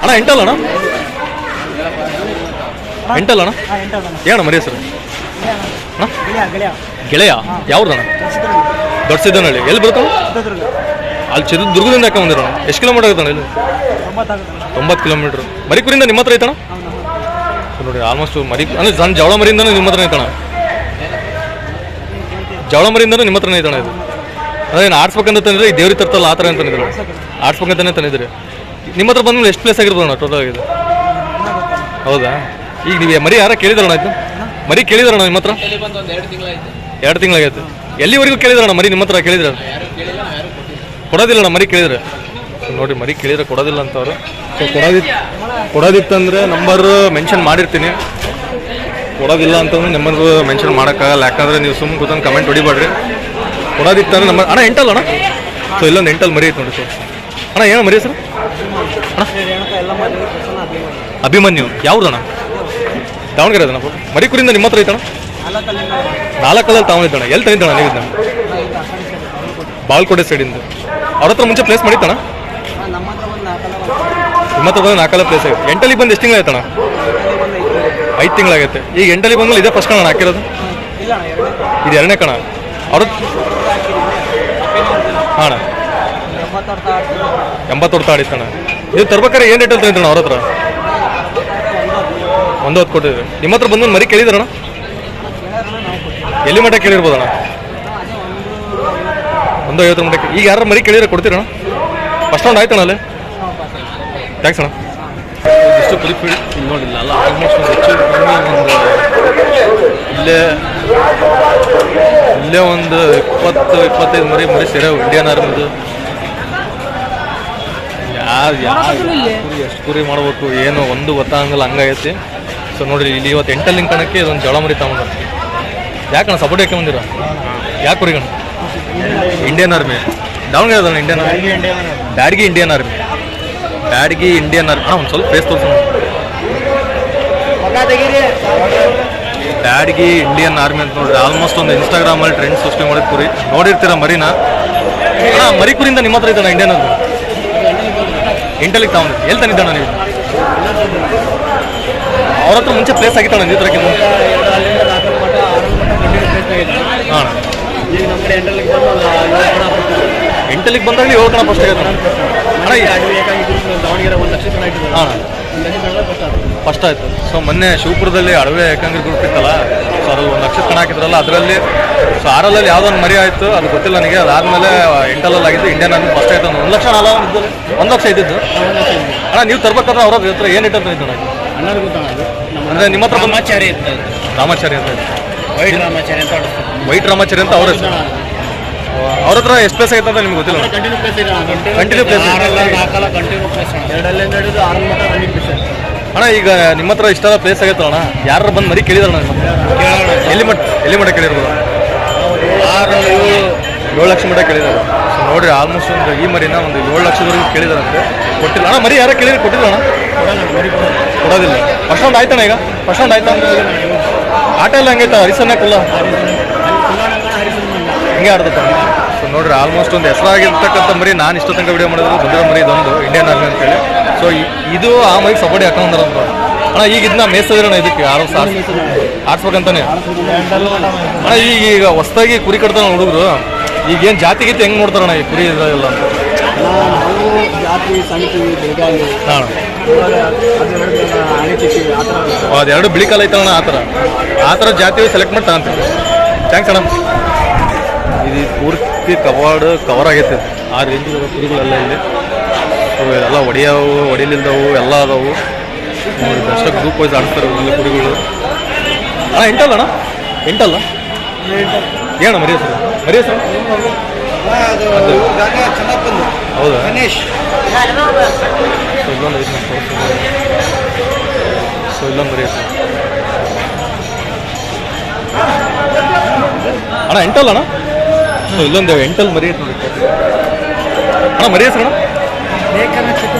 ಅಣ್ಣ ಎಂಟಲ್ಲ ಅಣ್ಣ ಎಂಟಲ್ಲ ಅಣ್ಣ ಏನಣ್ಣ ಮರಿ ಹೆಸರು ಅಣ್ಣ ಗೆಳೆಯ ಯಾವ್ದಣ್ಣ ದೊಡ್ಡಸಿದ್ದನಹಳ್ಳಿ ಎಲ್ಲಿ ಬರ್ತಾವ ಅಲ್ಲಿ ಚಿತ್ರದುರ್ಗದಿಂದ ಯಾಕೆ ಬಂದಿರೋಣ ಎಷ್ಟು ಕಿಲೋಮೀಟರ್ ಆಗುತ್ತಣ್ಣ ಇಲ್ಲಿ 90 ಕಿಲೋಮೀಟ್ರ್ ಮರಿಕೂರಿಂದ ನಿಮ್ಮ ಹತ್ರ ಐತಣ್ಣ ನೋಡಿ ಆಲ್ಮೋಸ್ಟ್ ಮರಿ ಅಂದರೆ ನನ್ನ ಜವಳ ಮರಿಯಿಂದನೂ ನಿಮ್ಮ ಹತ್ರನೇ ಐತಣ್ಣ ಜವಳ ಮರಿಯಿಂದನೂ ನಿಮ್ಮ ಹತ್ರನೇ ಐತಣ್ಣ ಇದು ಅದೇನು ಆಡ್ಸ್ಬೇಕಂತ ತಂದಿದ್ರೆ ಈ ದೇವ್ರಿ ತರ್ತಲ್ಲ ಆ ಥರ ಅಂತ ತಂದಿದ್ರು ಆಡ್ಸ್ಬೇಕಂತಾನೆ ತಂದಿದ್ರಿ ನಿಮ್ಮ ಹತ್ರ ಬಂದ್ಮೇಲೆ ಎಷ್ಟು ಪ್ಲೇಸ್ ಆಗಿರ್ಬೋದಣ್ಣ ಟೋಟಲ್ ಆಗಿದೆ ಹೌದಾ ಈಗ ನೀವು ಮರಿ ಯಾರ ಕೇಳಿದಾರಣ್ಣ ಆಯ್ತು ಮರಿ ಕೇಳಿದಾರಣ್ಣ ನಿಮ್ಮ ಹತ್ರ 2 ತಿಂಗಳಾಗೈತೆ ಎಲ್ಲಿವರೆಗೂ ಕೇಳಿದಾರಣ್ಣ ಮರಿ ನಿಮ್ಮ ಹತ್ರ ಕೇಳಿದ್ರ ಕೊಡೋದಿಲ್ಲಣ್ಣ ಮರಿ ಕೇಳಿದ್ರೆ ನೋಡಿ ಮರಿ ಕೇಳಿದ್ರೆ ಕೊಡೋದಿಲ್ಲ ಅಂತವ್ರು ಸೊ ಕೊಡೋದಿತ್ತಂದರೆ ನಂಬರ್ ಮೆನ್ಷನ್ ಮಾಡಿರ್ತೀನಿ ಕೊಡೋದಿಲ್ಲ ಅಂತಂದ್ರೆ ನಂಬರ್ ಮೆನ್ಷನ್ ಮಾಡೋಕ್ಕಾಗಲ್ಲ ಯಾಕಂದರೆ ನೀವು ಸುಮ್ಮನೆ ಕೂತ್ಕೊಂಡು ಕಮೆಂಟ್ ಹೊಡಿಬೇಡ್ರಿ ಕೊಡೋದಿತ್ತಂದ್ರೆ ನಂಬರ್ ಅಣ್ಣ ಎಂಟಲ್ಲ ಅಣ್ಣ ಸೊ ಇಲ್ಲೊಂದು ಎಂಟಲ್ಲಿ ಮರಿ ಐತೆ ನೋಡಿ ಸೊ ಅಣ್ಣ ಏನು ಮರಿ ಸರ್ ಅಣ್ಣ ಅಭಿಮನ್ಯು ಯಾವ್ದಣ್ಣ ದಾವಣಗೆರೆ ಅದಣ್ಣ ಮರಿ ಕುರಿಯಿಂದ ನಿಮ್ಮ ಹತ್ರ ಐತಣ್ಣ 4 ಕಲ್ಲಲ್ಲಿ ತಗೊಂಡಿದ್ದಣ್ಣ ಎಲ್ಲಿ ತಂದಿದ್ದಣ್ಣ ನೀವು ಇದನ್ನ ಬಾಗಲಕೋಟೆ ಸೈಡಿಂದ ಅವ್ರ ಹತ್ರ ಮುಂಚೆ ಪ್ಲೇಸ್ ಮಾಡಿತ್ತಣ್ಣ ನಿಮ್ಮ ಹತ್ರ ಬಂದು 4 ಕಲ್ಲ ಪ್ಲೇಸ್ ಆಗುತ್ತೆ ಎಂಟಲ್ಲಿ ಬಂದು ಎಷ್ಟು ತಿಂಗಳಾಯ್ತಣ್ಣ 5 ತಿಂಗಳಾಗೈತೆ ಈಗ ಎಂಟಲ್ಲಿ ಬಂದ್ಮೇಲೆ ಇದೇ ಫಸ್ಟ್ ಕಣ ಹಾಕಿರೋದು ಇದು 2ನೇ ಕಣ ಅವ್ರ ಹಾಂ 80 ಹೊಡ್ತಾ ಆಡಿತ್ತಣ್ಣ ನೀವು ತರ್ಬೇಕಾರೆ ಏನು ರೇಟಲ್ಲಿ ತಂದಿದ್ದಣ್ಣ ಅವ್ರ ಹತ್ರ 1 ಹೊತ್ತು ಕೊಟ್ಟಿದ್ರಿ ನಿಮ್ಮ ಹತ್ರ ಬಂದು ಮರಿ ಕೇಳಿದಾರಣ್ಣ ಎಲ್ಲಿ ಮಟ್ಟ ಕೇಳಿರ್ಬೋದಣ್ಣ 150 ಮಟ್ಟಕ್ಕೆ ಈಗ ಯಾರು ಮರಿ ಕೇಳಿದ್ರೆ ಕೊಡ್ತೀರಣ್ಣ ಫಸ್ಟ್ ರೌಂಡ್ ಆಯ್ತಣ್ಣ ಅಲ್ಲಿ ಥ್ಯಾಂಕ್ಸ್ ಅಣ್ಣ ಇಷ್ಟು ಕುರಿಪೀಡಿ ಇಲ್ಲಿ ನೋಡಿಲ್ಲ ಅಲ್ಲ ಆಲ್ಮೋಸ್ಟ್ ಒಂದು ಹೆಚ್ಚು ಕಮ್ಮಿ ಇಲ್ಲೇ ಒಂದು 20-25 ಮರಿ ಸೇರವು ಇಂಡಿಯನ್ ಆರ್ಮಿದು ಎಷ್ಟು ಕುರಿ ಮಾಡ್ಬೇಕು ಏನು ಒಂದು ಗೊತ್ತಾಗಂಗಿಲ್ಲ ಹಂಗೈತಿ ಸೊ ನೋಡಿರಿ ಇಲ್ಲಿ ಇವತ್ತು 8 ಕಣಕ್ಕೆ ಇದೊಂದು ಜೋಳ ಮರಿ ತಗೊಂಡು ಯಾಕಣ್ಣ ಸಪೋರ್ಟ್ ಯಾಕೆ ಬಂದಿರ ಯಾಕೆ ಕುರಿಗಣ ಇಂಡಿಯನ್ ಆರ್ಮಿ ದಾವಣಗೆರೆ ಅದಣ್ಣ Indian army Byadgi Indian army ಒಂದು ಸ್ವಲ್ಪ ಫೇಸ್ ತೋರಿಸೋಣ ಬ್ಯಾಡ್ಗಿ ಇಂಡಿಯನ್ ಆರ್ಮಿ ಅಂತ ನೋಡ್ರಿ ಆಲ್ಮೋಸ್ಟ್ ಒಂದು ಇನ್ಸ್ಟಾಗ್ರಾಮಲ್ಲಿ ಟ್ರೆಂಡ್ ಸೃಷ್ಟಿ ಮಾಡಿದ ಕುರಿ ನೋಡಿರ್ತೀರ ಮರಿನ ಅಣ್ಣ ಮರಿ ಕುರಿಯಿಂದ ನಿಮ್ಮ ಹತ್ರ ಇದ್ದಾನ ಇಂಡಿಯನ್ ಆರ್ಮಿ ಇಂಟಲಿಗೆ ತಗೊಂಡು ಎಲ್ಲಿ ತಂದಿದ್ದಾಣ ನೀವು ಅವ್ರ ಹತ್ರ ಮುಂಚೆ ಪ್ಲೇಸ್ ಆಗಿತ್ತಣ್ಣ ನೀವು ತರಕ್ಕೆ ಹಾಂ ಎಂಟಲಿಗೆ ಬಂದಾಗ 7 ಕಣ ಫಸ್ಟ್ ಆಯ್ತು ಹಾಂ ಫಸ್ಟ್ ಆಯಿತು ಸೊ ಮೊನ್ನೆ ಶಿವಪುರದಲ್ಲಿ ಅಡವೆ ಏಕಾಂಗಿ ಗ್ರೂಪ್ ಇತ್ತಲ್ಲ ಸೊ ಅದ್ರಲ್ಲಿ 1 ಲಕ್ಷ ಕಣ ಹಾಕಿದ್ರಲ್ಲ ಅದರಲ್ಲಿ ಸೊ 6ರಲ್ಲಿ ಯಾವುದೋ ಒಂದು ಮರಿ ಆಯಿತು ಅದು ಗೊತ್ತಿಲ್ಲ ನನಗೆ ಅದಾದಮೇಲೆ 8ರಲ್ಲಿ ಆಗಿದ್ದು ಇಂಡಿಯನ್ ಆರ್ಮಿ ಫಸ್ಟ್ ಆಯಿತು 1 ಲಕ್ಷ ಅಲ್ಲ 1 ಲಕ್ಷ ಇದ್ದಿದ್ದು ಅಣ್ಣ ನೀವು ತರ್ಬೇಕಾದ್ರೆ ಅವ್ರ ಹತ್ರ ಏನು ಇಟ್ಟು ಇದ್ದು ಅಂದರೆ ನಿಮ್ಮ ಹತ್ರ ರಾಮಾಚಾರಿ ಅಂತ ವೈಟ್ ರಾಮಾಚಾರಿ ಅಂತ ಅವ್ರ ಹೆಸರು ಅವ್ರ ಹತ್ರ ಎಷ್ಟು ಪ್ಲೇಸ್ ಆಯ್ತು ಅಂತ ನಿಮ್ಗೆ ಗೊತ್ತಿಲ್ಲ ಕಂಟಿನ್ಯೂ ಪ್ಲೇಸ್ ಅಣ್ಣ ಈಗ ನಿಮ್ಮ ಹತ್ರ ಇಷ್ಟೆಲ್ಲ ಪ್ಲೇಸ್ ಆಗೈತಲ್ಲ ಅಣ್ಣ ಯಾರು ಬಂದು ಮರಿ ಕೇಳಿದಾರಣ್ಣ ಎಲ್ಲಿ ಮಟ್ಟ ಕೇಳಿರ್ಬೋದು 7 ಲಕ್ಷ ಮಟ್ಟ ಕೇಳಿದ್ದಾರೆ ಸೊ ನೋಡಿರಿ ಆಲ್ಮೋಸ್ಟ್ ಒಂದು ಈ ಮರಿನ ಒಂದು 7 ಲಕ್ಷದವರೆಗೂ ಕೇಳಿದಾರಂತೆ ಕೊಟ್ಟಿಲ್ಲ ಅಣ್ಣ ಮರಿ ಯಾರೋ ಕೇಳಿದ್ರೆ ಕೊಟ್ಟಿಲ್ಲ ಅಣ್ಣ ಕೊಡೋದಿಲ್ಲ ಫಸ್ಟ್ ರೌಂಡ್ ಆಯ್ತಣ್ಣ ಈಗ ಫಸ್ಟ್ ರೌಂಡ್ ಆಯ್ತಾ ಆಟ ಎಲ್ಲ ಹಂಗೈತಾ ಹರಿಸನ್ನ ಕುಲ್ಲ ಹಿಂಗೆ ಆಡ್ದತ್ತ ಸೊ ನೋಡ್ರಿ ಆಲ್ಮೋಸ್ಟ್ ಒಂದು ಹೆಸರಾಗಿರ್ತಕ್ಕಂಥ ಮರಿ ನಾನು ಇಷ್ಟ ತನಕ ವಿಡಿಯೋ ಮಾಡಿದ್ರು ಬಂದಿರೋ ಮರಿ ಇದೊಂದು ಇಂಡಿಯನ್ ಆರ್ಮಿ ಅಂತೇಳಿ ಸೊ ಇದು ಆ ಮರಿಗೆ ಸಪೋರ್ಟ್ ಹಾಕೊಂಡ್ರ ಅಂತ ಅಣ್ಣ ಈಗ ಇದನ್ನ ಮೇಯಿಸೋದಿರೋಣ ಇದಕ್ಕೆ ಆಡ್ಸ್ಬೇಕಂತಾನೆ ಅಣ್ಣ ಈಗ ಹೊಸ್ದಾಗಿ ಕುರಿ ಕಟ್ತಾರ ಹುಡುಗರು ಈಗೇನು ಜಾತಿ ಗೀತಿ ಹೆಂಗೆ ನೋಡ್ತಾರಣ್ಣ ಈ ಕುರಿ ಇದೆಲ್ಲ ಹಾಂ ಅದೆರಡು ಬಿಳಿ ಕಾಲ ಐತಣ್ಣ ಆ ಥರ ಜಾತಿ ಸೆಲೆಕ್ಟ್ ಮಾಡಿ ತಗೊಂತೀವಿ ಥ್ಯಾಂಕ್ಸ್ ಅಣ್ಣ ಇದು ಪೂರ್ತಿ ಕವರ್ ಆಗೈತೆ ಆ ರೇಂಜಿನ ಕುರಿಗಳೆಲ್ಲ ಇಲ್ಲಿ ಸೊ ಎಲ್ಲ ಹೊಡಿಲಿಲ್ದವು ಎಲ್ಲ ಅದಾವು ನೋಡಿ ಅಷ್ಟು ಗ್ರೂಪ್ ವೈಸ್ ಆಡ್ತಾರೆ ಎಲ್ಲ ಕುರಿಗಳು ಅಣ್ಣ ಎಂಟಲ್ಲ ಏನ ಮರಿ ಹೆಸರು ಹೌದಾ ಸೊ ಇಲ್ಲೊಂದು ಮರಿ ಹೆಸರು ಅಣ್ಣ ಎಂಟಲ್ಲ ಅಣ್ಣ ಸೊ ಇಲ್ಲೊಂದು 8 ಮರಿ ಐತೆ ನೋಡಿ ಅಣ್ಣ ಮರಿ ಹೆಸರು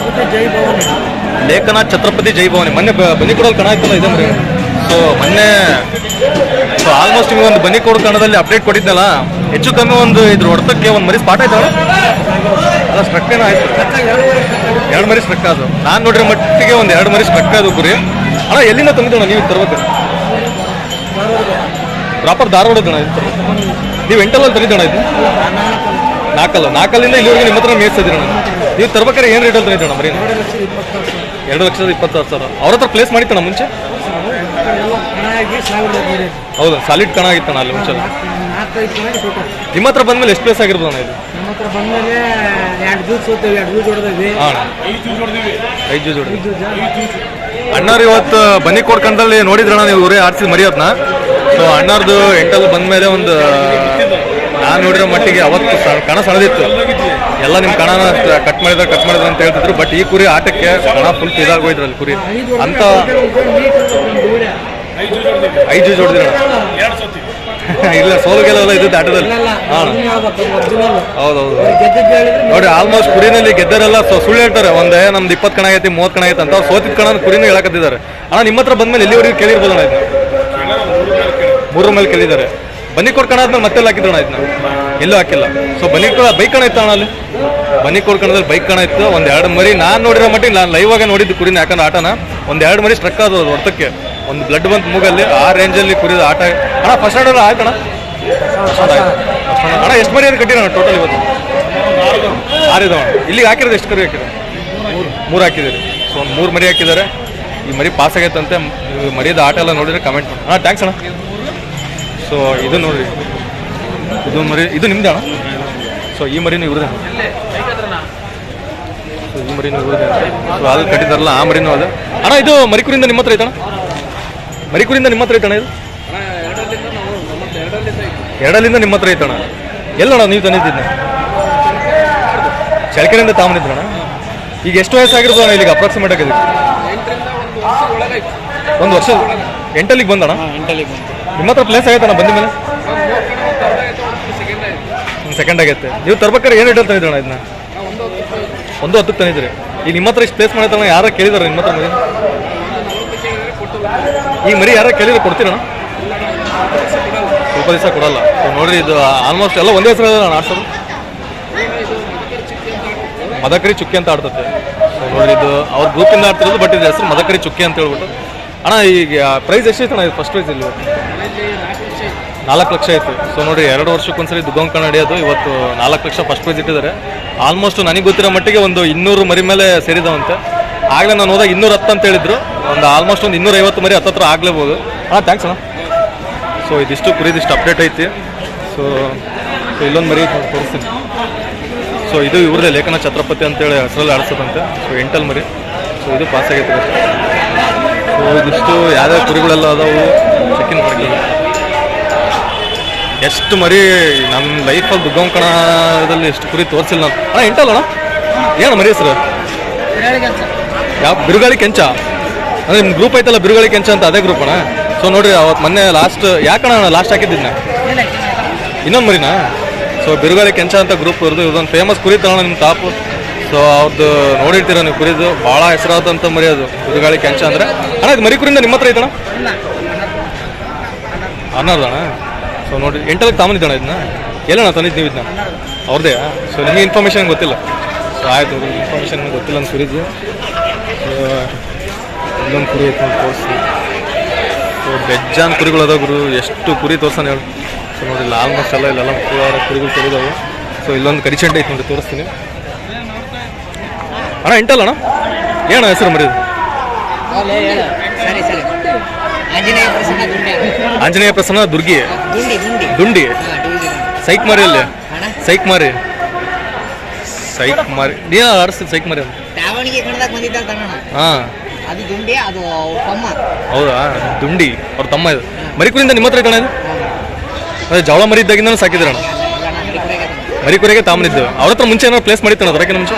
ಲೇಖನ ಛತ್ರಪತಿ ಜೈ ಭವಾನಿ ಮೊನ್ನೆ ಬನ್ನಿಕೋಡಲ್ಲಿ ಕಣ ಆಯ್ತಲ್ಲ ಇದೆ ಮರಿ ಸೊ ಮೊನ್ನೆ ಸೊ ಆಲ್ಮೋಸ್ಟ್ ನಿಮಗೆ ಒಂದು ಬನ್ನಿಕೋಡು ಕಣದಲ್ಲಿ ಅಪ್ಡೇಟ್ ಕೊಟ್ಟಿದ್ನಲ್ಲ ಹೆಚ್ಚು ಕಮ್ಮಿ ಒಂದು ಇದ್ರ ಹೊಡೆತಕ್ಕೆ ಒಂದು ಮರಿ ಸ್ಪಾಟ್ ಆಯ್ತಲ್ಲ ಅಲ್ಲ ಸ್ಟ್ರಕ್ ಏನೋ ಆಯ್ತು ಎರಡು ಮರಿ ಸ್ಟ್ರಕ್ ಅದು ನಾನು ನೋಡಿರೋ ಮಟ್ಟಿಗೆ ಒಂದು 2 ಮರಿ ಸ್ಟ್ರಕ್ ಅದು ಕುರಿ. ಅಣ್ಣ ಎಲ್ಲಿಂದ ತಂದಿದ್ದಣ್ಣ ನೀವು ತರ್ಬೇಕು? ಪ್ರಾಪರ್ ಧಾರವಾಡದಣ್ಣ ಇದು ನೀವು ಎಂಟಲ್ಲಿ ತಂದಿದ್ದಣ್ಣ ಇದು? ನಾಲ್ಕಲ್ಲಿಂದ ಇಲ್ಲಿವರೆಗೆ ನಿಮ್ಮ ಹತ್ರ ಮೇಯಿಸ್ತಿದ್ದೀರಣ್ಣ. ನೀವು ತರ್ಬೇಕಾದ್ರೆ ಏನು ರೇಟಲ್ಲಿ ತಂದಿದ್ದಣ್ಣ ಮರಿ? 2,20,000. ಅವ್ರ ಹತ್ರ ಪ್ಲೇಸ್ ಮಾಡಿತ್ತಣ್ಣ ಮುಂಚೆ? ಹೌದಾ, ಸಾಲಿಡ್ ಕಣ ಆಗಿತ್ತಣ್ಣ ಅಲ್ಲಿ ಮುಂಚೆ. ನಿಮ್ಮ ಹತ್ರ ಬಂದ್ಮೇಲೆ ಎಷ್ಟು ಪ್ಲೇಸ್ ಆಗಿರ್ಬೋದಣ್ಣ ಇದು? ನಮ್ಮ ಹತ್ರ ಬಂದ್ಮೇಲೆ 2 ಜ್ಯೂಸ್ ಹೋಗ್ತೇವೆ, 2 ಜ್ಯೂಸ್ ಹೊಡೆದಿವಿ. ಹಾಂ, 5 ಜ್ಯೂಸ್ ಹೊಡೆದಿವಿ. ಅಣ್ಣಾರು ಇವತ್ತು ಬನ್ನಿ ಕೊಡ್ಕಂಡಲ್ಲಿ ನೋಡಿದ್ರಣ್ಣ ನೀವು ಊರೇ ಆಡ್ಸಿದ್ ಮರಿಯೋದ್ನ. ಸೊ ಅಣ್ಣಾರ್ದು ಎಂಟಲ್ಲಿ ಬಂದಮೇಲೆ ಒಂದು ನಾನು ನೋಡಿರೋ ಮಟ್ಟಿಗೆ ಅವತ್ತು ಕಣ ಸಣ್ಣದಿತ್ತು. ಎಲ್ಲ ನಿಮ್ಮ ಕಣನ ಕಟ್ ಮಾಡಿದ್ರೆ ಅಂತ ಹೇಳ್ತಿದ್ರು. ಬಟ್ ಈ ಕುರಿ ಆಟಕ್ಕೆ ಕಣ ಫುಲ್ ಇದಾಗೋಯ್ದ್ರಲ್ಲಿ ಕುರಿ ಅಂತ 5 ಜ್ಯೂಸ್ ಹೊಡೆದಿರೋಣ. ಇಲ್ಲ, ಸೋಲು ಗೆಲ್ಲ ಇದ್ದು ಆಟದಲ್ಲಿ. ಹಾಂ, ಹೌದೌದು ನೋಡಿ, ಆಲ್ಮೋಸ್ಟ್ ಕುರಿನಲ್ಲಿ ಗೆದ್ದರೆಲ್ಲ ಸುಳ್ಳು ಹೇಳ್ತಾರೆ. ಒಂದೇ ನಮ್ದು 20 ಕಣ ಆಗೈತಿ, 30 ಕಣ ಆಗೈತೆ ಅಂತ. ಅವ್ರು ಸೋತಿದ್ ಕಣ ಕುರಿನ ಹೇಳಕತ್ತಿದ್ದಾರೆ. ಅಣ್ಣ ನಿಮ್ಮ ಹತ್ರ ಬಂದ್ಮೇಲೆ ಎಲ್ಲಿವರೆಗೂ ಕೇಳಿರ್ಬೋದಣ್ಣ ಇದನ್ನ? 3 ಮೇಲೆ ಕೇಳಿದ್ದಾರೆ. ಬನ್ನಿ ಕೊಡ್ಕಣ ಆದ್ಮೇಲೆ ಮತ್ತೆ ಹಾಕಿದ್ರಣ ಇದನ್ನ? ಎಲ್ಲೂ ಹಾಕಿಲ್ಲ. ಸೊ ಬನ್ನಿ ಬೈಕ್ ಕಣ ಇತ್ತು ಅಣ್ಣ ಅಲ್ಲಿ. ಬನ್ನಿ ಕೊಡ್ಕಣದಲ್ಲಿ ಬೈಕ್ ಕಣ ಇತ್ತು. 1-2 ಮರಿ ನಾನು ನೋಡಿರೋ ಮಟ್ಟಿಗೆ ನಾನು ಲೈವ್ ಆಗಿ ನೋಡಿದ್ದು ಕುರಿನ. ಯಾಕಂದ್ರೆ ಆಟನ 1-2 ಮರಿ ಸ್ಟ್ರಕ್ ಆದವು ಹೊರತಕ್ಕೆ. ಒಂದು ಬ್ಲಡ್ ಬಂತು ಮೂಗಲ್ಲಿ. ಆ ರೇಂಜಲ್ಲಿ ಕುರಿದ ಆಟ. ಅಣ್ಣ ಫಸ್ಟ್ ಆರ್ಡರ್ ಆಯ್ತಣ್ಣ? ಅಣ್ಣ ಎಷ್ಟು ಮರಿ ಅದು ಕಟ್ಟಿರೋಣ ಟೋಟಲ್ ಇವತ್ತು? 6 ಇದಾವಣ್ಣ. ಇಲ್ಲಿಗೆ ಹಾಕಿರೋದು ಎಷ್ಟು ಕರಿ ಹಾಕಿರೋ? 3 ಹಾಕಿದ್ದೀರಿ. ಸೊ ಒಂದು 3 ಮರಿ ಹಾಕಿದ್ದಾರೆ. ಈ ಮರಿ ಪಾಸ್ ಆಗೈತಂತೆ. ಮರಿಯದ ಆಟ ಎಲ್ಲ ನೋಡಿದ್ರೆ ಕಮೆಂಟ್ ಮಾಡಿ. ಹಾಂ, ಥ್ಯಾಂಕ್ಸ್ ಅಣ್ಣ. ಸೊ ಇದು ನೋಡಿರಿ, ಇದು ಮರಿ ಇದು ನಿಮ್ದು ಅಣ್ಣ? ಸೊ ಈ ಮರಿನೂ ಇವ್ರದೇ. ಸೊ ಈ ಮರಿನೂ ಇವ್ರದೇ. ಸೊ ಅಲ್ಲಿ ಕಟ್ಟಿದಾರಲ್ಲ ಆ ಮರಿನೂ ಅದ. ಅಣ್ಣ ಇದು ಮರಿಕುರಿಂದ ನಿಮ್ಮ ಹತ್ರ ಐತಣ್ಣ? ಮರಿಕುರಿಂದ ನಿಮ್ಮ ಹತ್ರ ಐತಣ್ಣ ಇದು? 2 ನಿಮ್ಮ ಹತ್ರ ಐತಣ್ಣ. ಎಲ್ಲಣ್ಣ ನೀವು ತಂದಿದ್ದನ್ನ? ಚಳಕೆರೆಯಿಂದ ತಾಂಬಂದಿದ್ರಣ್ಣ. ಈಗ ಎಷ್ಟು ವಯಸ್ಸಾಗಿರ್ಬೋದು ಅಣ್ಣ ಇಲ್ಲಿಗೆ ಅಪ್ರಾಕ್ಸಿಮೇಟ್ ಆಗಿ? 1 ವರ್ಷ. 8 ಬಂದಣ್ಣ? ನಿಮ್ಮ ಹತ್ರ ಪ್ಲೇಸ್ ಆಗೈತಣ್ಣ ಬಂದ ಮೇಲೆ? ಸೆಕೆಂಡ್ ಆಗೈತೆ. ನೀವು ತರ್ಬೇಕಾದ್ರೆ ಏನು ರೇಟಲ್ಲಿ ತಂದಿದ್ರಣ್ಣ ಇದನ್ನ? 110 ತಂದಿದ್ರಿ. ಈಗ ನಿಮ್ಮ ಹತ್ರ ಇಷ್ಟು ಪ್ಲೇಸ್ ಮಾಡೈತಣ್ಣ. ಯಾರ ಕೇಳಿದಾರೆ ನಿಮ್ಮ ಹತ್ರ ಮರಿ? ಈ ಮರಿ ಯಾರ ಕೇಳಿದ್ರೆ ಕೊಡ್ತೀರಣ್ಣ? ಸ್ವಲ್ಪ ದಿವಸ ಕೊಡಲ್ಲ. ಸೊ ನೋಡ್ರಿ, ಇದು ಆಲ್ಮೋಸ್ಟ್ ಎಲ್ಲ ಒಂದೇ ಹೆಸರು ಆಡ್ಸೋದು. ಮದಕರಿ ಚುಕ್ಕಿ ಅಂತ ಆಡ್ತದೆ. ಸೊ ನೋಡ್ರಿ, ಇದು ಅವ್ರ ಗ್ರೂಪಿಂದ ಆಡ್ತಿರೋದು. ಬಟ್ ಇದು ಹೆಸರು ಮದಕರಿ ಚುಕ್ಕಿ ಅಂತ ಹೇಳ್ಬಿಟ್ಟು. ಅಣ್ಣ ಈಗ ಪ್ರೈಸ್ ಎಷ್ಟೈತಣ್ಣ ಇದು? ಫಸ್ಟ್ ಪ್ರೈಸ್ ಇಲ್ಲಿ 4 ಲಕ್ಷ ಆಯಿತು. ಸೊ ನೋಡಿರಿ, 2 ವರ್ಷಕ್ಕೊಂದ್ಸರಿ ದುಗ್ಗಂಗ್ ಕಣ ನಡೆಯೋದು. ಇವತ್ತು 4 ಲಕ್ಷ ಫಸ್ಟ್ ಪ್ರೈಸ್ ಇಟ್ಟಿದ್ದಾರೆ. ಆಲ್ಮೋಸ್ಟ್ ನನಗೆ ಗೊತ್ತಿರೋ ಮಟ್ಟಿಗೆ ಒಂದು 200 ಮರಿ ಮೇಲೆ ಸೇರಿದವಂತೆ. ಆಗಲೇ ನಾನು ಹೋದಾಗ 210 ಅಂತ ಹೇಳಿದ್ರು. ಒಂದು ಆಲ್ಮೋಸ್ಟ್ ಒಂದು 250 ಮರಿ ಹತ್ತತ್ರ ಆಗಲೇಬೋದು. ಹಾಂ, ಥ್ಯಾಂಕ್ಸ್ ಅಣ್ಣ. ಸೊ ಇದಿಷ್ಟು ಕುರಿದಿಷ್ಟು ಅಪ್ಡೇಟ್ ಐತಿ. ಸೊ ಇಲ್ಲೊಂದು ಮರಿ ತೋರಿಸ್ತೀನಿ. ಸೊ ಇದು ಇವ್ರದೇ ಲೇಖನ ಛತ್ರಪತಿ ಅಂತೇಳಿ ಹೆಸರಲ್ಲಿ ಆಡಿಸೋದಂತೆ. ಸೊ 8 ಮರಿ. ಸೊ ಇದು ಪಾಸ್ ಆಗೈತೆ. ಸೊ ಇದಿಷ್ಟು ಯಾವ್ಯಾವ ಕುರಿಗಳೆಲ್ಲ ಅದಾವು ಚೆಕಿನ್ ಮಾಡಿ. ಎಷ್ಟು ಮರಿ ನನ್ನ ಲೈಫಲ್ಲಿ ದುಗ್ಗಂ ಕಣದಲ್ಲಿ ಎಷ್ಟು ಕುರಿ ತೋರಿಸಿಲ್ಲ ನಾನು. ಅಣ್ಣ 8 ಅಣ್ಣ? ಏನು ಮರಿ ಹೆಸರು? ಯಾವ? ಬಿರುಗಾಳಿ ಕೆಂಚ. ಅಂದರೆ ನಿಮ್ಮ ಗ್ರೂಪ್ ಐತಲ್ಲ ಬಿರುಗಾಳಿ ಕೆಂಚ ಅಂತ, ಅದೇ ಗ್ರೂಪ್ ಅಣ್ಣ? ಸೊ ನೋಡಿರಿ, ಅವತ್ತು ಮೊನ್ನೆ ಲಾಸ್ಟ್ ಯಾಕಣ್ಣ ಲಾಸ್ಟ್ ಹಾಕಿದ್ದಿದ್ನ? ಇನ್ನೊಂದು ಮರಿನಾ? ಸೊ ಬಿರುಗಾಳಿ ಕೆಂಚ ಅಂತ ಗ್ರೂಪ್ ಇರೋದು. ಇದೊಂದು ಫೇಮಸ್ ಕುರಿ ತಗೋಣ ನಿಮ್ಮ ಟಾಪು. ಸೊ ಅವ್ರದ್ದು ನೋಡಿರ್ತೀರ ನೀವು ಕುರಿದು. ಭಾಳ ಹೆಸರಾದಂಥ ಮರಿ ಅದು ಬಿರುಗಾಳಿ ಕೆಂಚ ಅಂದರೆ. ಅಣ್ಣ ಇದು ಮರಿ ಕುರಿಯಿಂದ ನಿಮ್ಮ ಹತ್ರ ಐತಣ್ಣ? ಅನ್ನೋದಣ್ಣ. ಸೊ ನೋಡಿ 8 ತಾಮನಿದ್ದಣ್ಣ ಇದನ್ನ? ಎಲ್ಲಣ್ಣ ತಂದಿದ್ದು ನೀವು ಇದನ್ನ? ಅವ್ರದ್ದೇ? ಸೊ ನಿಮಗೆ ಇನ್ಫಾರ್ಮೇಷನ್ ಗೊತ್ತಿಲ್ಲ. ಸೊ ಆಯಿತು, ಇನ್ಫಾರ್ಮೇಷನ್ ಗೊತ್ತಿಲ್ಲ ಅಂತ ಕುರಿದು. ಇಲ್ಲೊಂದು ಕುರಿ ಐತೆ ತೋರಿಸಿ. ಸೊ ಬೆಜ್ಜಾನ್ ಕುರಿಗಳು ಅದಾವ ಗುರು. ಎಷ್ಟು ಕುರಿ ತೋರ್ಸೋಣ ಹೇಳು. ಸೊ ನೋಡಿಲ್ಲ, ಆಲ್ಮೋಸ್ಟ್ ಎಲ್ಲ ಇಲ್ಲೆಲ್ಲ ಕುರಿಗಳು ತೆಗೆದಾವೆ. ಸೊ ಇಲ್ಲೊಂದು ಕರಿಚಂಡೆ ಐತೆ ನೋಡಿ, ತೋರಿಸ್ತೀನಿ. ಅಣ್ಣ 8 ಅಣ್ಣ? ಏನಣ್ಣ ಹೆಸರು ಮರಿ? ಆಂಜನೇಯ ಪ್ರಸನ್ನ ದುರ್ಗಿ ದುಂಡಿ. ಸೈಕ್ ಮಾರಿ ಅಲ್ಲಿ? ಸೈಕ್ ಮಾರಿ ನೀ ಆಡಿಸ್ತೀವಿ ಸೈಕ್ ಮಾರಿ ಅಂತ. ಹಾಂ, ಹೌದಾ? ದುಂಡಿ ಅವ್ರ ತಮ್ಮ. ಇದು ಮರಿಕುರಿಂದ ನಿಮ್ಮ ಹತ್ರ ಐತಣ್ಣ ಇದು? ಅದೇ ಜವಳ ಮರಿ ಇದ್ದಾಗಿಂದ ಸಾಕಿದ್ರಣ್ಣ? ಮರಿಕುರಿಗೆ ತಾಮನಿದ್ದು. ಅವ್ರ ಹತ್ರ ಮುಂಚೆ ಏನಾದ್ರು ಪ್ಲೇಸ್ ಮಾಡಿತ್ತಣ್ಣ? ಅದಕ್ಕಿಂತ ಮುಂಚೆ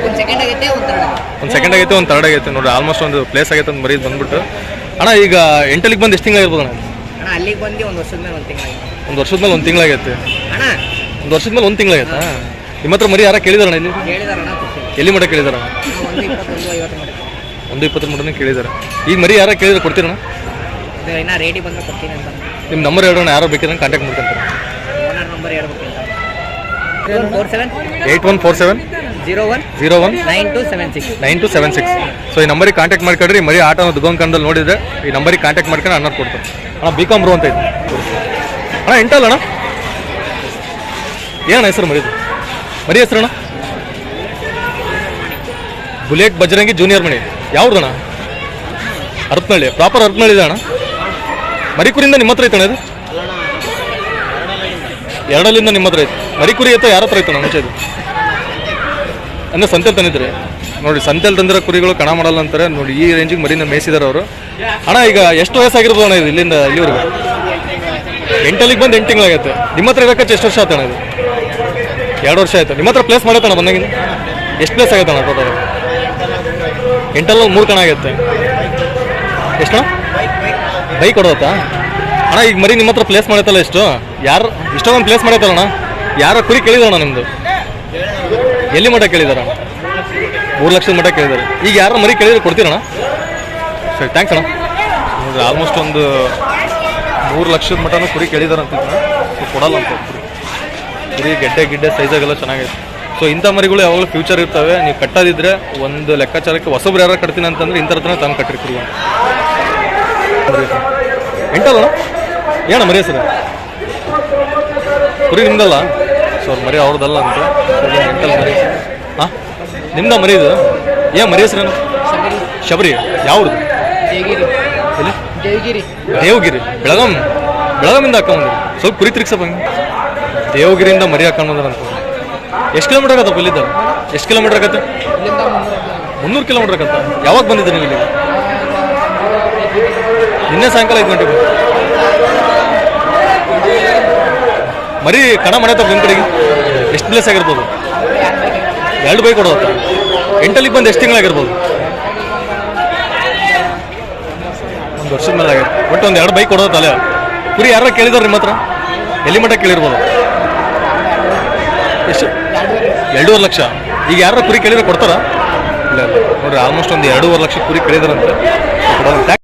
ಒಂದು ಸೆಕೆಂಡ್ ಆಗೈತೆ, ಒಂದು ಥರ್ಡ್ ಆಗೈತೆ. ನೋಡಿ, ಆಲ್ಮೋಸ್ಟ್ ಒಂದು ಪ್ಲೇಸ್ ಆಗೈತೆ ಅಂತ ಮರಿ ಬಂದ್ಬಿಟ್ಟು. ಅಣ್ಣ ಈಗ 8 ಬಂದು ಎಷ್ಟು ತಿಂಗಳಾಗಿರ್ಬೋದು ಅಣ್ಣ? ಅಲ್ಲಿಗೆ ಬಂದು 1 ವರ್ಷದ ಮೇಲೆ 1 ತಿಂಗಳಾಗೈತೆ. 1 ವರ್ಷದ ಮೇಲೆ 1 ತಿಂಗಳಾಗೈತೆ. 1 ವರ್ಷದ ಮೇಲೆ 1 ತಿಂಗಳಾಗೈತಾ? ನಿಮ್ಮ ಹತ್ರ ಮರಿ ಯಾರ ಕೇಳಿದಾರಣ್ಣ ಇಲ್ಲಿ? ಎಲ್ಲಿ ಮಟ್ಟ ಕೇಳಿದಾರ? 120 ಮಟನೇ ಕೇಳಿದಾರೆ. ಈಗ ಮರಿ ಯಾರ ಕೇಳಿದ್ರೆ ಕೊಡ್ತೀರಣ್ಣ? ರೇಡಿ ಬಂದು ಕೊಡ್ತೀನಿ ಅಂತ. ನಿಮ್ಮ ನಂಬರ್ ಹೇಳೋಣ, ಯಾರೋ ಬೇಕಿದ್ರೆ ಕಾಂಟ್ಯಾಕ್ಟ್ ಮಾಡ್ಕೊಂತಾರೆ. Owner number ಹೇಳ್ಬೇಕಿಲ್ಲ. 8147 01 9276. ಸೊ ಈ ನಂಬರಿಗೆ ಕಾಂಟ್ಯಾಕ್ಟ್ ಮಾಡ್ಕೊಂಡ್ರಿ. ಮರಿ ಆಟೋ ದುಗೋಂಕಂದಲ್ಲಿ ನೋಡಿದ್ರೆ ಈ ನಂಬರಿಗೆ ಕಾಂಟ್ಯಾಕ್ಟ್ ಮಾಡ್ಕೊಂಡು ಅನ್ನ ಕೊಡ್ತಾರೆ ಅಣ್ಣ. ಬಿಕಾಮ್ ಬ್ರೋ ಅಂತ ಇದೆ ಅಣ್ಣ. ಎಂಟಲ್ಲ ಅಣ್ಣ, ಏನಣ್ಣ ಹೆಸರು ಮರಿದು? ಮರಿ ಹೆಸರಣ್ಣ ಬುಲೆಟ್ ಬಜರಂಗಿ ಜೂನಿಯರ್ ಮಣಿ. ಯಾವ್ದಣ್ಣ? ಹರಪನಹಳ್ಳಿ, ಪ್ರಾಪರ್ ಹರಪನಹಳ್ಳಿ ಇದೆ ಅಣ್ಣ. ಮರಿಕುರಿಯಿಂದ ನಿಮ್ಮ ಹತ್ರ ಐತಣ್ಣ ಇದು? ಎರಡಲ್ಲಿಂದ ನಿಮ್ಮ ಹತ್ರ ಐತೆ. ಮರಿಕುರಿ ಐತೆ ಯಾರ ಹತ್ರ ಐತಣ್ಣ ಮುಂಚೆ ಇದು? ಅಂದರೆ ಸಂತೆಲ್ ತಂದಿದ್ರೆ ನೋಡಿ, ಸಂತೆಲ್ ತಂದಿರೋ ಕುರಿಗಳು ಕಣ ಮಾಡಲ್ಲ ಅಂತಾರೆ ನೋಡಿ. ಈ ರೇಂಜಿಗೆ ಮರಿನ ಮೇಯಿಸಿದಾರೆ ಅವರು. ಅಣ್ಣ ಈಗ ಎಷ್ಟು ವಯಸ್ಸಾಗಿರ್ಬೋದು ಅಣ್ಣ ಇದು ಇಲ್ಲಿಂದ ಇಲ್ಲಿವರೆಗೂ? 8 ಬಂದು 8 ತಿಂಗಳಾಗೈತೆ. ನಿಮ್ಮ ಹತ್ರ ಇರೋಕ್ಕೆ ಎಷ್ಟು ವರ್ಷ ಆಯ್ತಣ್ಣ ಇದು? 2 ವರ್ಷ ಆಯ್ತು. ನಿಮ್ಮ ಹತ್ರ ಪ್ಲೇಸ್ ಮಾಡೈತಣ್ಣ ಬಂದಾಗಿಂದ? ಎಷ್ಟು ಪ್ಲೇಸ್ ಆಗೈತಣ್ಣ ಟೋಟಲ್? 8 3 ಕಣ ಆಗೈತೆ. ಎಷ್ಟು ಬೈಕ್ ಕೊಡೋತ್ತಾ ಅಣ್ಣ? ಈಗ ಮರಿ ನಿಮ್ಮ ಹತ್ರ ಪ್ಲೇಸ್ ಮಾಡೈತಲ್ಲ ಎಷ್ಟು? ಯಾರು ಇಷ್ಟೊಂದು ಪ್ಲೇಸ್ ಮಾಡೈತಲ್ಲಣ್ಣ? ಯಾರೋ ಕುರಿ ಕೇಳಿದಾರಣ್ಣ ನಿಮ್ಮದು? ಎಲ್ಲಿ ಮಠ ಕೇಳಿದಾರ? 3 ಲಕ್ಷದ ಮಠ ಕೇಳಿದ್ದಾರೆ. ಈಗ ಯಾರು ಮರಿ ಕೇಳಿದ್ರೆ ಕೊಡ್ತೀರಣ್ಣ? ಸರಿ, ಥ್ಯಾಂಕ್ಸ್ ಅಣ್ಣ. ನೋಡಿರಿ ಆಲ್ಮೋಸ್ಟ್ ಒಂದು 3 ಲಕ್ಷದ ಮಟನೂ ಕುರಿ ಕೇಳಿದಾರೆ ಅಂತಿದ್ರು. ಕೊಡಲ್ಲ ಅಂತ ಕುರಿ ಗೆಡ್ಡೆ ಸೈಜಾಗೆಲ್ಲ ಚೆನ್ನಾಗೈತೆ. ಸೊ ಇಂಥ ಮರಿಗಳು ಯಾವಾಗಲೂ ಫ್ಯೂಚರ್ ಇರ್ತವೆ. ನೀವು ಕಟ್ಟೋದಿದ್ರೆ ಒಂದು ಲೆಕ್ಕಾಚಾರಕ್ಕೆ ಹೊಸಬ್ರು ಯಾರು ಕಟ್ತೀನಿ ಅಂತಂದ್ರೆ ಇಂಥರ ಹತ್ರನೇ ತಂದು ಕಟ್ಟಿರಿ ಕುರಿ. ಎಂಟಲ್ಲ ಏನ ಮರಿ ಹೆಸರು? ಕುರಿ ನಿಮ್ದಲ್ಲ? ಸೊ ಅವ್ರ ಮರಿ ಅವ್ರದ್ದಲ್ಲ ಅಂತ. ಎಂಟಲ್ಲ ಮರಿ. ಹಾಂ ನಿಮ್ದ ಮರಿ ಇದು? ಏನು ಮರಿ ಹೆಸರೇನು? ಶಬರಿ. ಯಾವ್ದು? ಎಲ್ಲಿ? ದೇವಗಿರಿ. ಬೆಳಗಾಮಿಂದ ಹಾಕೊಂಬಂದ್ರಿ. ಸ್ವಲ್ಪ ಕುರಿ ತಿರ್ಗ್ಸಪ್ಪ ಹಂಗೆ. ದೇವಗಿರಿಯಿಂದ ಮರಿ ಹಾಕೊಂಡು ಬಂದ್ರಂತ. ಎಷ್ಟು ಕಿಲೋಮೀಟರ್ ಆಗತ್ತಪ್ಪ ಇಲ್ಲಿದ್ದ? ಎಷ್ಟು ಕಿಲೋಮೀಟರ್ ಆಗತ್ತೆ? 300 ಕಿಲೋಮೀಟರ್ ಆಗತ್ತ. ಯಾವಾಗ ಬಂದಿದ್ದೆ ನೀವು ಇಲ್ಲಿ? ನಿನ್ನೆ ಸಾಯಂಕಾಲ 5 ಗಂಟೆಗೆ. ಮರಿ ಕಣ ಮಾಡತ್ತಪ್ಪ ನಿಮ್ಮ ಕಡೆಗೆ? ಎಷ್ಟು ಪ್ಲೇಸ್ ಆಗಿರ್ಬೋದು? 2 ಬೈಕ್ ಕೊಡೋತ್ತ. 8 ಬಂದು ಎಷ್ಟು ತಿಂಗಳಾಗಿರ್ಬೋದು? 1 ವರ್ಷದ ಮೇಲೆ ಆಗಿದೆ. ಒಟ್ಟು ಒಂದು 2 ಬೈಕ್ ಕೊಡೋತ್ತಲ್ಲ. ಕುರಿ ಯಾರು ಕೇಳಿದಾರೆ ನಿಮ್ಮ ಹತ್ರ? ಎಲ್ಲಿ ಮಟ್ಟ ಕೇಳಿರ್ಬೋದು? ಎಷ್ಟು? 2.5 ಲಕ್ಷ. ಈಗ ಯಾರು ಕುರಿ ಕೇಳಿದ್ರೆ ಕೊಡ್ತಾರಾ? ಇಲ್ಲ ನೋಡ್ರಿ, ಆಲ್ಮೋಸ್ಟ್ ಒಂದು 2.5 ಲಕ್ಷ ಕುರಿ ಕೇಳಿದಾರಂತೆ.